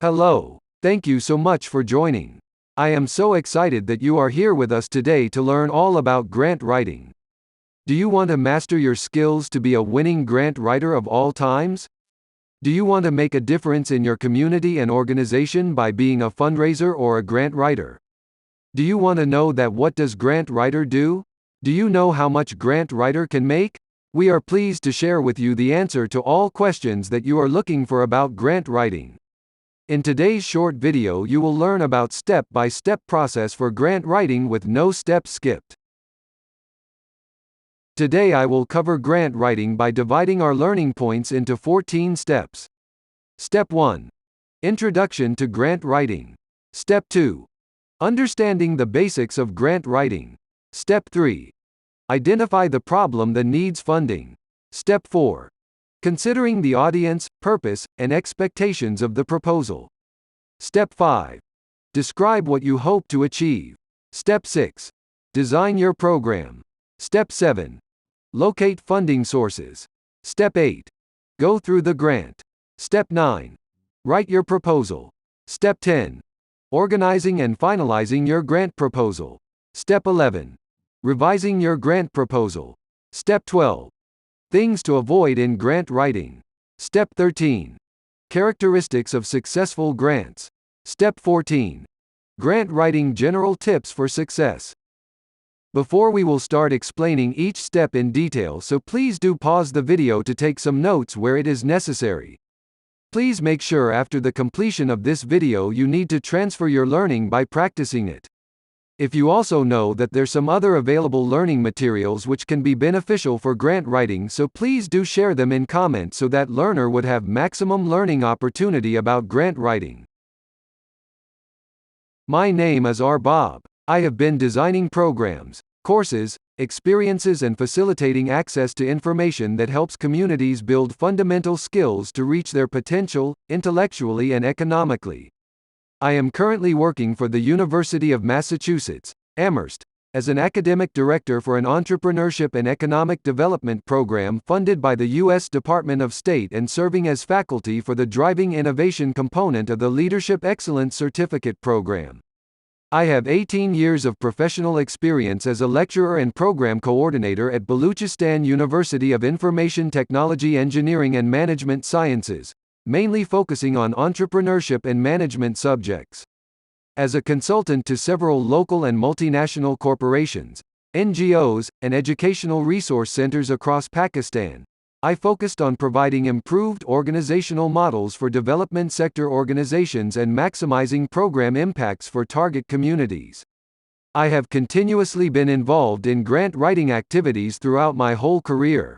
Hello. Thank you so much for joining. I am so excited that you are here with us today to learn all about grant writing. Do you want to master your skills to be a winning grant writer of all times? Do you want to make a difference in your community and organization by being a fundraiser or a grant writer? Do you want to know that what does grant writer do? Do you know how much grant writer can make? We are pleased to share with you the answer to all questions that you are looking for about grant writing. In today's short video you will learn about step-by-step process for grant writing with no steps skipped. Today I will cover grant writing by dividing our learning points into 14 steps. Step 1. Introduction to grant writing. Step 2. Understanding the basics of grant writing. Step 3. Identify the problem that needs funding. Step 4. Considering the audience, purpose, and expectations of the proposal. Step 5. Describe what you hope to achieve. Step 6. Design your program. Step 7. Locate funding sources. Step 8. Go through the grant. Step 9. Write your proposal. Step 10. Organizing and finalizing your grant proposal. Step 11. Revising your grant proposal. Step 12. Things to avoid in grant writing. Step 13. Characteristics of successful grants. Step 14. Grant writing general tips for success. Before we will start explaining each step in detail, so please do pause the video to take some notes where it is necessary. Please make sure after the completion of this video you need to transfer your learning by practicing it. If you also know that there's some other available learning materials which can be beneficial for grant writing, so please do share them in comments so that learner would have maximum learning opportunity about grant writing. My name is R. Bob. I have been designing programs, courses, experiences and facilitating access to information that helps communities build fundamental skills to reach their potential, intellectually and economically. I am currently working for the University of Massachusetts, Amherst, as an academic director for an entrepreneurship and economic development program funded by the U.S. Department of State and serving as faculty for the Driving Innovation component of the Leadership Excellence Certificate program. I have 18 years of professional experience as a lecturer and program coordinator at Baluchistan University of Information Technology Engineering and Management Sciences, mainly focusing on entrepreneurship and management subjects. As a consultant to several local and multinational corporations, NGOs, and educational resource centers across Pakistan, I focused on providing improved organizational models for development sector organizations and maximizing program impacts for target communities. I have continuously been involved in grant writing activities throughout my whole career.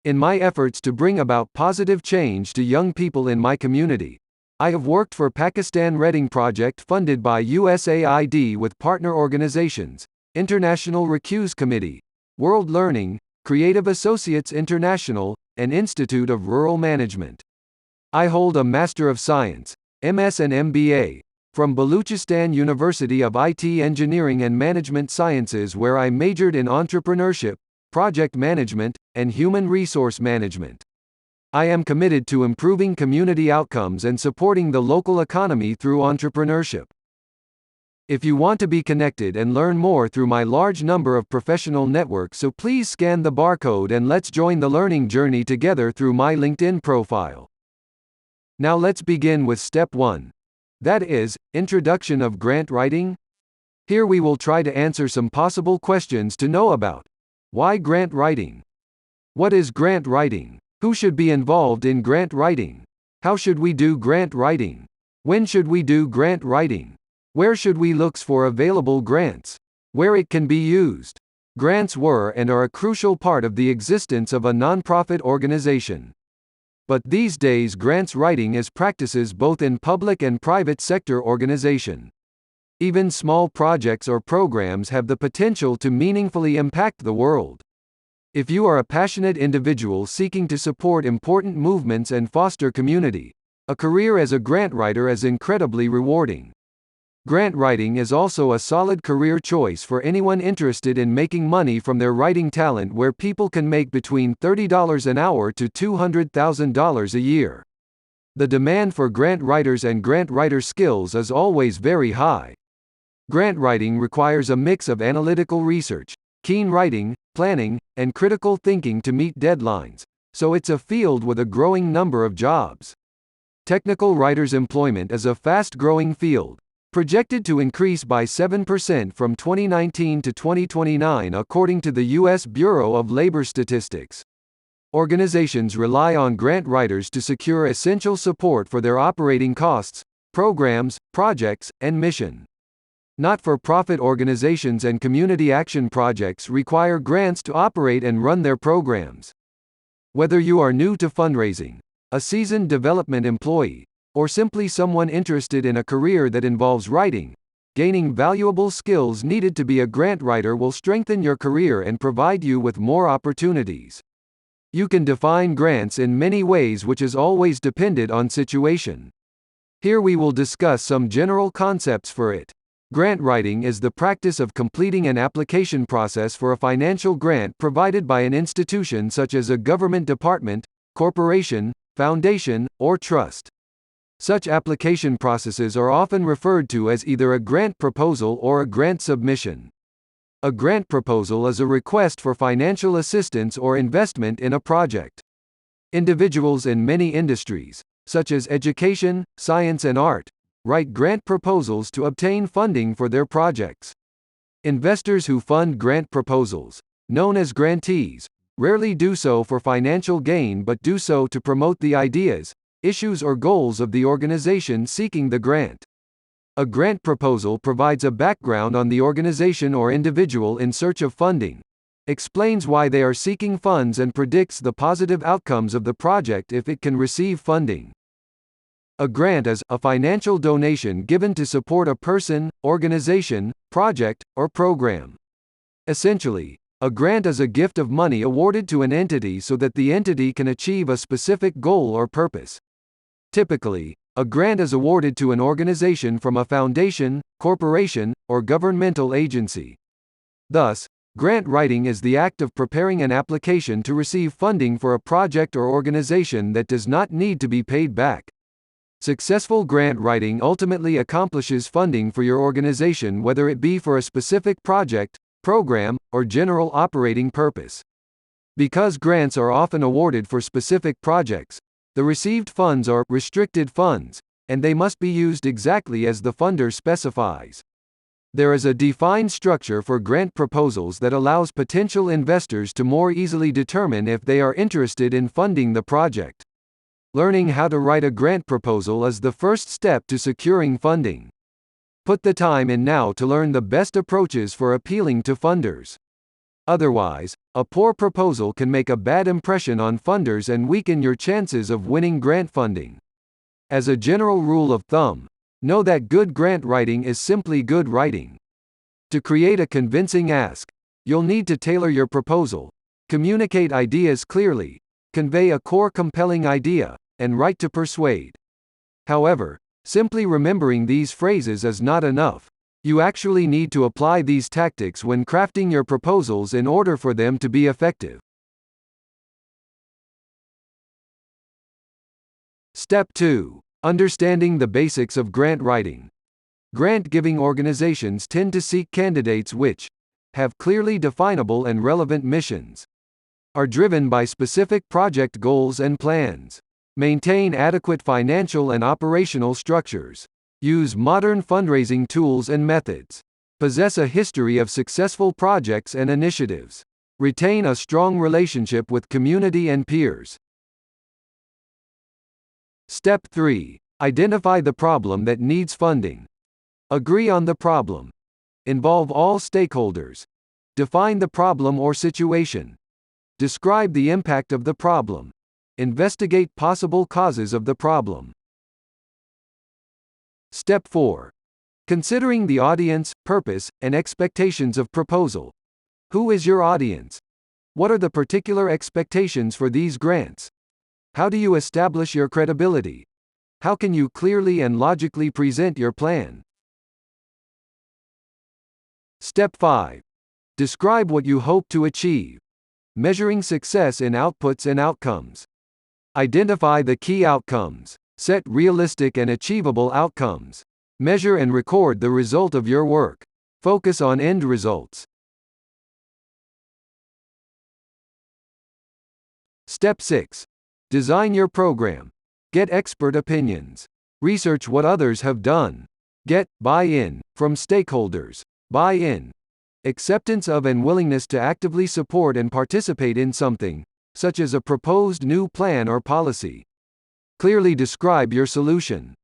In my efforts to bring about positive change to young people in my community, I have worked for Pakistan Reading Project funded by USAID with partner organizations, International Recuse Committee, World Learning, Creative Associates International, and Institute of Rural Management. I hold a Master of Science, MS and MBA, from Baluchistan University of IT Engineering and Management Sciences, where I majored in entrepreneurship, project management, and human resource management. I am committed to improving community outcomes and supporting the local economy through entrepreneurship. If you want to be connected and learn more through my large number of professional networks, so please scan the barcode and let's join the learning journey together through my LinkedIn profile. Now let's begin with step 1. That is, introduction of grant writing. Here we will try to answer some possible questions to know about. Why grant writing? What is grant writing? Who should be involved in grant writing? How should we do grant writing? When should we do grant writing? Where should we look for available grants? Where it can be used? Grants were and are a crucial part of the existence of a nonprofit organization. But these days grants writing is practices both in public and private sector organization. Even small projects or programs have the potential to meaningfully impact the world. If you are a passionate individual seeking to support important movements and foster community, a career as a grant writer is incredibly rewarding. Grant writing is also a solid career choice for anyone interested in making money from their writing talent, where people can make between $30 an hour to $200,000 a year. The demand for grant writers and grant writer skills is always very high. Grant writing requires a mix of analytical research, keen writing, planning, and critical thinking to meet deadlines, so it's a field with a growing number of jobs. Technical writers' employment is a fast-growing field, projected to increase by 7% from 2019 to 2029 according to the U.S. Bureau of Labor Statistics. Organizations rely on grant writers to secure essential support for their operating costs, programs, projects, and mission. Not-for-profit organizations and community action projects require grants to operate and run their programs. Whether you are new to fundraising, a seasoned development employee, or simply someone interested in a career that involves writing, gaining valuable skills needed to be a grant writer will strengthen your career and provide you with more opportunities. You can define grants in many ways, which is always dependent on situation. Here we will discuss some general concepts for it. Grant writing is the practice of completing an application process for a financial grant provided by an institution such as a government department, corporation, foundation, or trust. Such application processes are often referred to as either a grant proposal or a grant submission. A grant proposal is a request for financial assistance or investment in a project. Individuals in many industries, such as education, science, and art, write grant proposals to obtain funding for their projects. Investors who fund grant proposals, known as grantees, rarely do so for financial gain but do so to promote the ideas, issues, or goals of the organization seeking the grant. A grant proposal provides a background on the organization or individual in search of funding, explains why they are seeking funds, and predicts the positive outcomes of the project if it can receive funding. A grant is a financial donation given to support a person, organization, project, or program. Essentially, a grant is a gift of money awarded to an entity so that the entity can achieve a specific goal or purpose. Typically, a grant is awarded to an organization from a foundation, corporation, or governmental agency. Thus, grant writing is the act of preparing an application to receive funding for a project or organization that does not need to be paid back. Successful grant writing ultimately accomplishes funding for your organization, whether it be for a specific project, program, or general operating purpose. Because grants are often awarded for specific projects, the received funds are restricted funds, and they must be used exactly as the funder specifies. There is a defined structure for grant proposals that allows potential investors to more easily determine if they are interested in funding the project. Learning how to write a grant proposal is the first step to securing funding. Put the time in now to learn the best approaches for appealing to funders. Otherwise, a poor proposal can make a bad impression on funders and weaken your chances of winning grant funding. As a general rule of thumb, know that good grant writing is simply good writing. To create a convincing ask, you'll need to tailor your proposal, communicate ideas clearly, convey a core compelling idea, and write to persuade. However, simply remembering these phrases is not enough. You actually need to apply these tactics when crafting your proposals in order for them to be effective. Step 2. Understanding the basics of grant writing. Grant-giving organizations tend to seek candidates which have clearly definable and relevant missions, are driven by specific project goals and plans, maintain adequate financial and operational structures, use modern fundraising tools and methods, possess a history of successful projects and initiatives, retain a strong relationship with community and peers. Step 3. Identify the problem that needs funding. Agree on the problem. Involve all stakeholders. Define the problem or situation. Describe the impact of the problem. Investigate possible causes of the problem. Step 4. Considering the audience, purpose, and expectations of proposal. Who is your audience? What are the particular expectations for these grants? How do you establish your credibility? How can you clearly and logically present your plan? Step 5. Describe what you hope to achieve. Measuring success in outputs and outcomes. Identify the key outcomes, Set realistic and achievable outcomes. Measure and record the result of your work. Focus on end results. Step 6. Design your program. Get expert opinions. Research what others have done. Get buy-in from stakeholders. Buy-in. Acceptance of and willingness to actively support and participate in something, such as a proposed new plan or policy. Clearly describe your solution.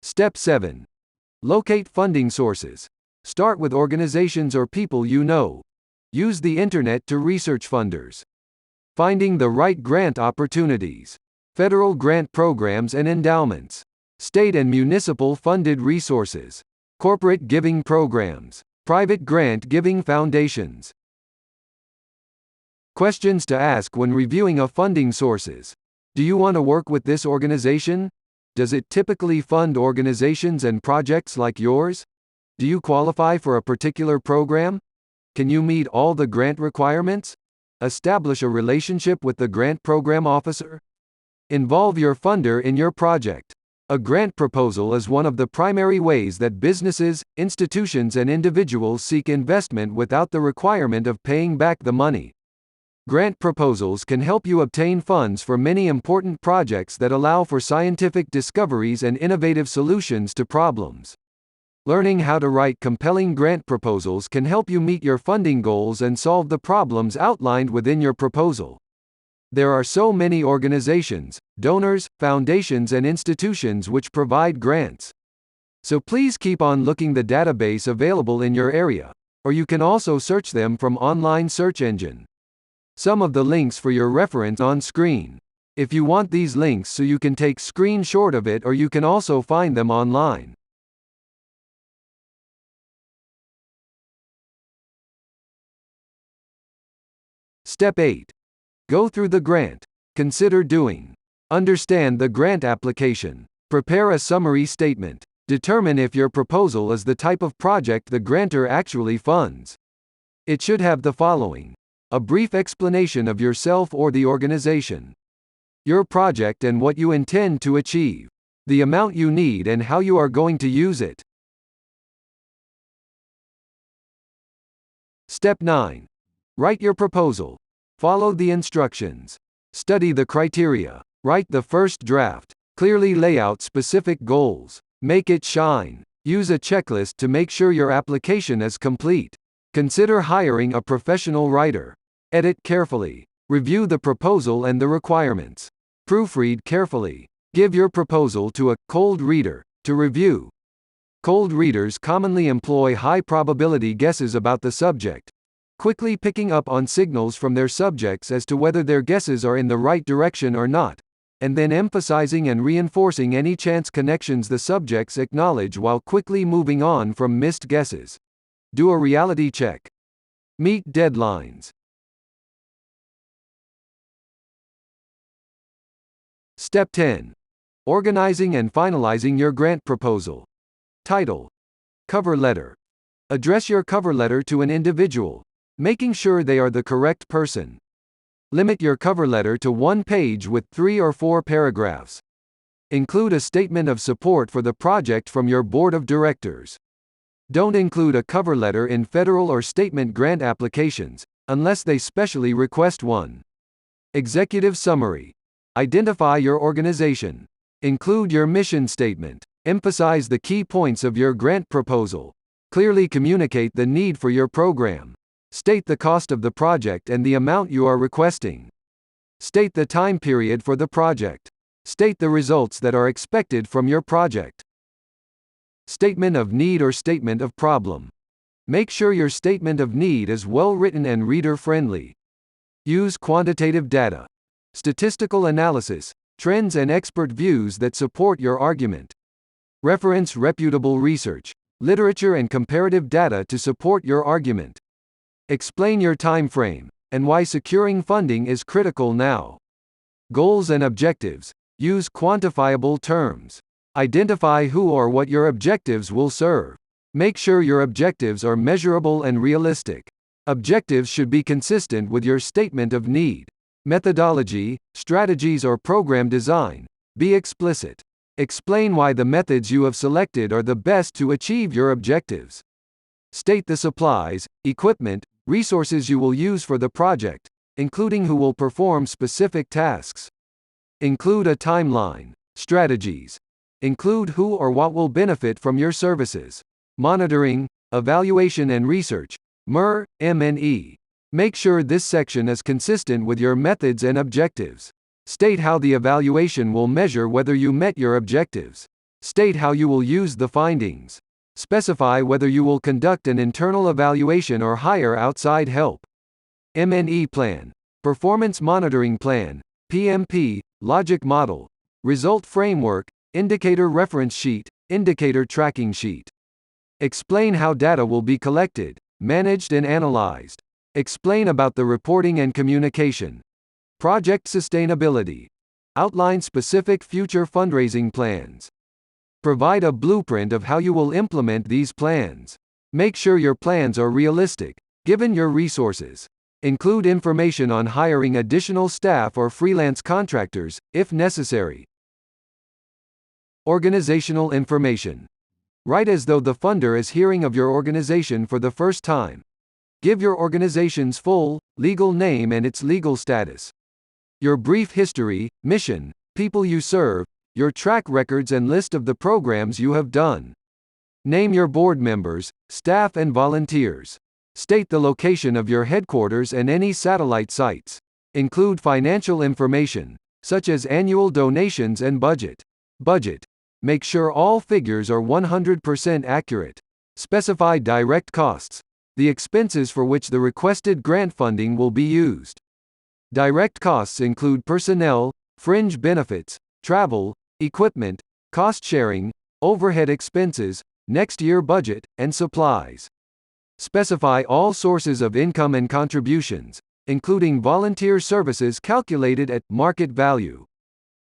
Step 7. Locate funding sources. Start with organizations or people you know. Use the internet to research funders. Finding the right grant opportunities. Federal grant programs and endowments. State and municipal funded resources. Corporate giving programs. Private grant giving foundations. Questions to ask when reviewing a funding sources. Do you want to work with this organization? Does it typically fund organizations and projects like yours? Do you qualify for a particular program? Can you meet all the grant requirements? Establish a relationship with the grant program officer. Involve your funder in your project. A grant proposal is one of the primary ways that businesses, institutions, and individuals seek investment without the requirement of paying back the money. Grant proposals can help you obtain funds for many important projects that allow for scientific discoveries and innovative solutions to problems. Learning how to write compelling grant proposals can help you meet your funding goals and solve the problems outlined within your proposal. There are so many organizations, donors, foundations, and institutions which provide grants. So please keep on looking the database available in your area, or you can also search them from online search engine. Some of the links for your reference on screen. If you want these links so you can take screenshot of it, or you can also find them online. Step 8. Go through the grant. Consider doing. Understand the grant application. Prepare a summary statement. Determine if your proposal is the type of project the grantor actually funds. It should have the following: a brief explanation of yourself or the organization, your project and what you intend to achieve, the amount you need and how you are going to use it. Step 9. Write your proposal. Follow the instructions. Study the criteria. Write the first draft. Clearly lay out specific goals. Make it shine. Use a checklist to make sure your application is complete. Consider hiring a professional writer. Edit carefully. Review the proposal and the requirements. Proofread carefully. Give your proposal to a cold reader to review. Cold readers commonly employ high-probability guesses about the subject, quickly picking up on signals from their subjects as to whether their guesses are in the right direction or not, and then emphasizing and reinforcing any chance connections the subjects acknowledge while quickly moving on from missed guesses. Do a reality check. Meet deadlines. Step 10. Organizing and finalizing your grant proposal. Title. Cover letter. Address your cover letter to an individual, making sure they are the correct person. Limit your cover letter to one page with 3 or 4 paragraphs. Include a statement of support for the project from your board of directors. Don't include a cover letter in federal or state grant applications, unless they specially request one. Executive summary. Identify your organization. Include your mission statement. Emphasize the key points of your grant proposal. Clearly communicate the need for your program. State the cost of the project and the amount you are requesting. State the time period for the project. State the results that are expected from your project. Statement of need or statement of problem. Make sure your statement of need is well written and reader-friendly. Use quantitative data, statistical analysis, trends and expert views that support your argument. Reference reputable research, literature and comparative data to support your argument. Explain your time frame, and why securing funding is critical now. Goals and objectives. Use quantifiable terms. Identify who or what your objectives will serve. Make sure your objectives are measurable and realistic. Objectives should be consistent with your statement of need. Methodology, strategies or program design. Be explicit. Explain why the methods you have selected are the best to achieve your objectives. State the supplies, equipment, resources you will use for the project, including who will perform specific tasks. Include a timeline. Strategies. Include who or what will benefit from your services. Monitoring, evaluation and research. M&E. Make sure this section is consistent with your methods and objectives. State how the evaluation will measure whether you met your objectives. State how you will use the findings. Specify whether you will conduct an internal evaluation or hire outside help. M&E plan. Performance monitoring plan. PMP, logic model. Result framework, indicator reference sheet, indicator tracking sheet. Explain how data will be collected, managed and analyzed. Explain about the reporting and communication. Project sustainability. Outline specific future fundraising plans. Provide a blueprint of how you will implement these plans. Make sure your plans are realistic, given your resources. Include information on hiring additional staff or freelance contractors, if necessary. Organizational information. Write as though the funder is hearing of your organization for the first time. Give your organization's full, legal name and its legal status. Your brief history, mission, people you serve, your track records and list of the programs you have done. Name your board members, staff and volunteers. State the location of your headquarters and any satellite sites. Include financial information, such as annual donations and budget. Budget. Make sure all figures are 100% accurate. Specify direct costs, the expenses for which the requested grant funding will be used. Direct costs include personnel, fringe benefits, travel, equipment, cost sharing, overhead expenses, next year budget, and supplies. Specify all sources of income and contributions, including volunteer services calculated at market value.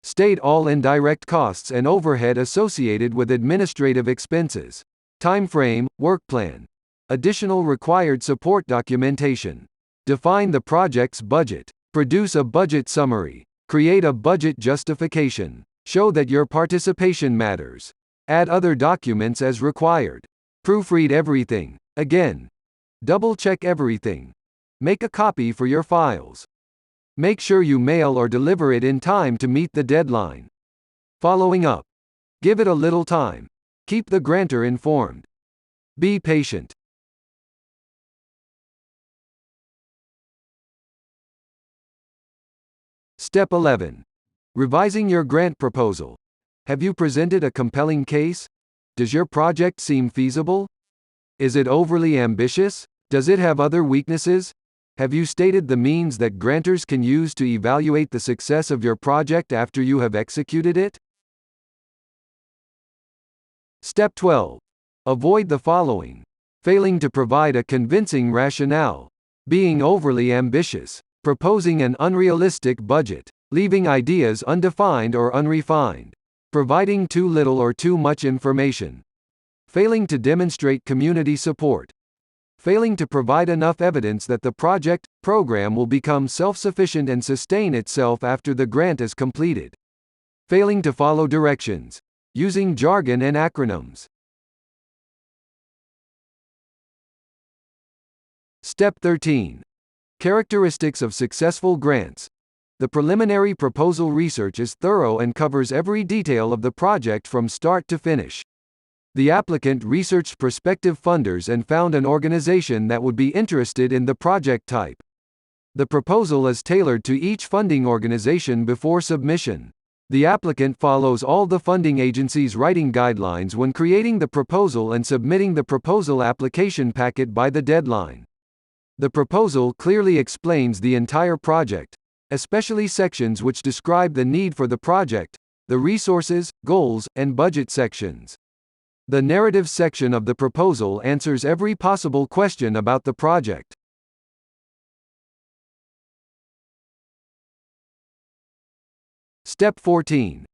State all indirect costs and overhead associated with administrative expenses. Timeframe, work plan. Additional required support documentation. Define the project's budget. Produce a budget summary. Create a budget justification. Show that your participation matters. Add other documents as required. Proofread everything. Again. Double-check everything. Make a copy for your files. Make sure you mail or deliver it in time to meet the deadline. Following up. Give it a little time. Keep the grantor informed. Be patient. Step 11. Revising your grant proposal. Have you presented a compelling case? Does your project seem feasible? Is it overly ambitious? Does it have other weaknesses? Have you stated the means that grantors can use to evaluate the success of your project after you have executed it? Step 12. Avoid the following. Failing to provide a convincing rationale. Being overly ambitious. Proposing an unrealistic budget. Leaving ideas undefined or unrefined. Providing too little or too much information. Failing to demonstrate community support. Failing to provide enough evidence that the program will become self-sufficient and sustain itself after the grant is completed. Failing to follow directions. Using jargon and acronyms. Step 13. Characteristics of successful grants. The preliminary proposal research is thorough and covers every detail of the project from start to finish. The applicant researched prospective funders and found an organization that would be interested in the project type. The proposal is tailored to each funding organization before submission. The applicant follows all the funding agency's writing guidelines when creating the proposal and submitting the proposal application packet by the deadline. The proposal clearly explains the entire project, especially sections which describe the need for the project, the resources, goals, and budget sections. The narrative section of the proposal answers every possible question about the project. Step 14.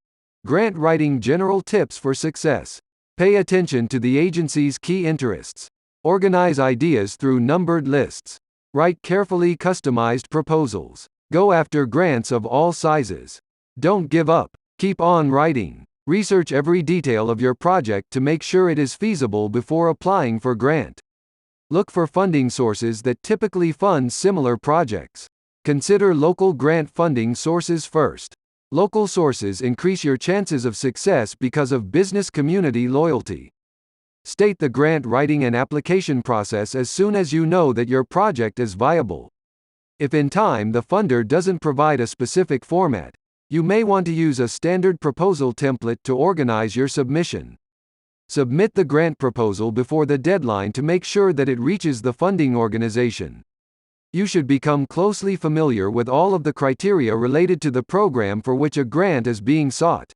Grant writing general tips for success. Pay attention to the agency's key interests. Organize ideas through numbered lists. Write carefully customized proposals. Go after grants of all sizes. Don't give up. Keep on writing. Research every detail of your project to make sure it is feasible before applying for grant. Look for funding sources that typically fund similar projects. Consider local grant funding sources first. Local sources increase your chances of success because of business community loyalty. State the grant writing and application process as soon as you know that your project is viable. If in time the funder doesn't provide a specific format, you may want to use a standard proposal template to organize your submission. Submit the grant proposal before the deadline to make sure that it reaches the funding organization. You should become closely familiar with all of the criteria related to the program for which a grant is being sought.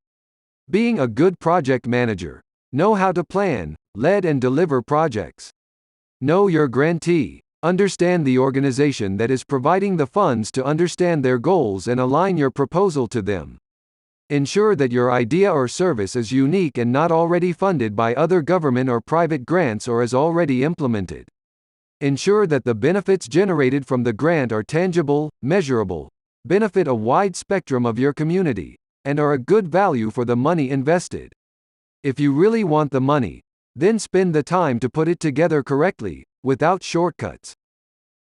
Being a good project manager, know how to plan, lead and deliver projects. Know your grantee. Understand the organization that is providing the funds to understand their goals and align your proposal to them. Ensure that your idea or service is unique and not already funded by other government or private grants or is already implemented. Ensure that the benefits generated from the grant are tangible, measurable, benefit a wide spectrum of your community, and are a good value for the money invested. If you really want the money, then spend the time to put it together correctly, without shortcuts.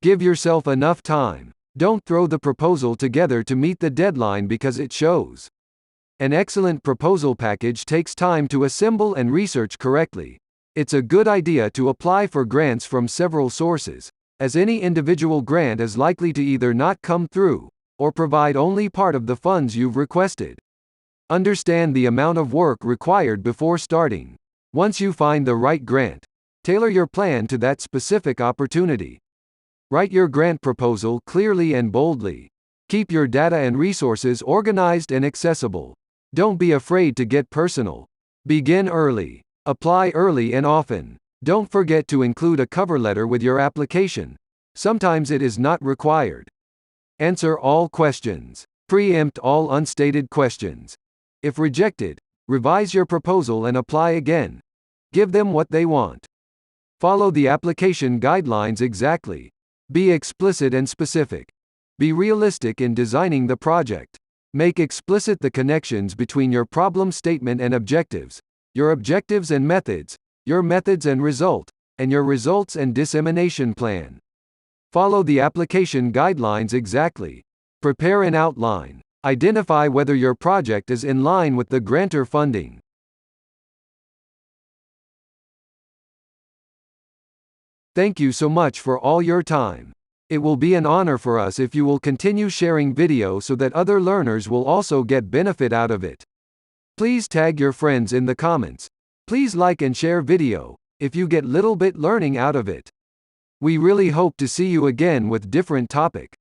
Give yourself enough time. Don't throw the proposal together to meet the deadline because it shows. An excellent proposal package takes time to assemble and research correctly. It's a good idea to apply for grants from several sources, as any individual grant is likely to either not come through, or provide only part of the funds you've requested. Understand the amount of work required before starting. Once you find the right grant, tailor your plan to that specific opportunity. Write your grant proposal clearly and boldly. Keep your data and resources organized and accessible. Don't be afraid to get personal. Begin early. Apply early and often. Don't forget to include a cover letter with your application. Sometimes it is not required. Answer all questions. Preempt all unstated questions. If rejected, revise your proposal and apply again. Give them what they want. Follow the application guidelines exactly. Be explicit and specific. Be realistic in designing the project. Make explicit the connections between your problem statement and objectives, your objectives and methods, your methods and result, and your results and dissemination plan. Follow the application guidelines exactly. Prepare an outline. Identify whether your project is in line with the grantor funding. Thank you so much for all your time. It will be an honor for us if you will continue sharing video so that other learners will also get benefit out of it. Please tag your friends in the comments. Please like and share video, if you get little bit learning out of it. We really hope to see you again with different topic.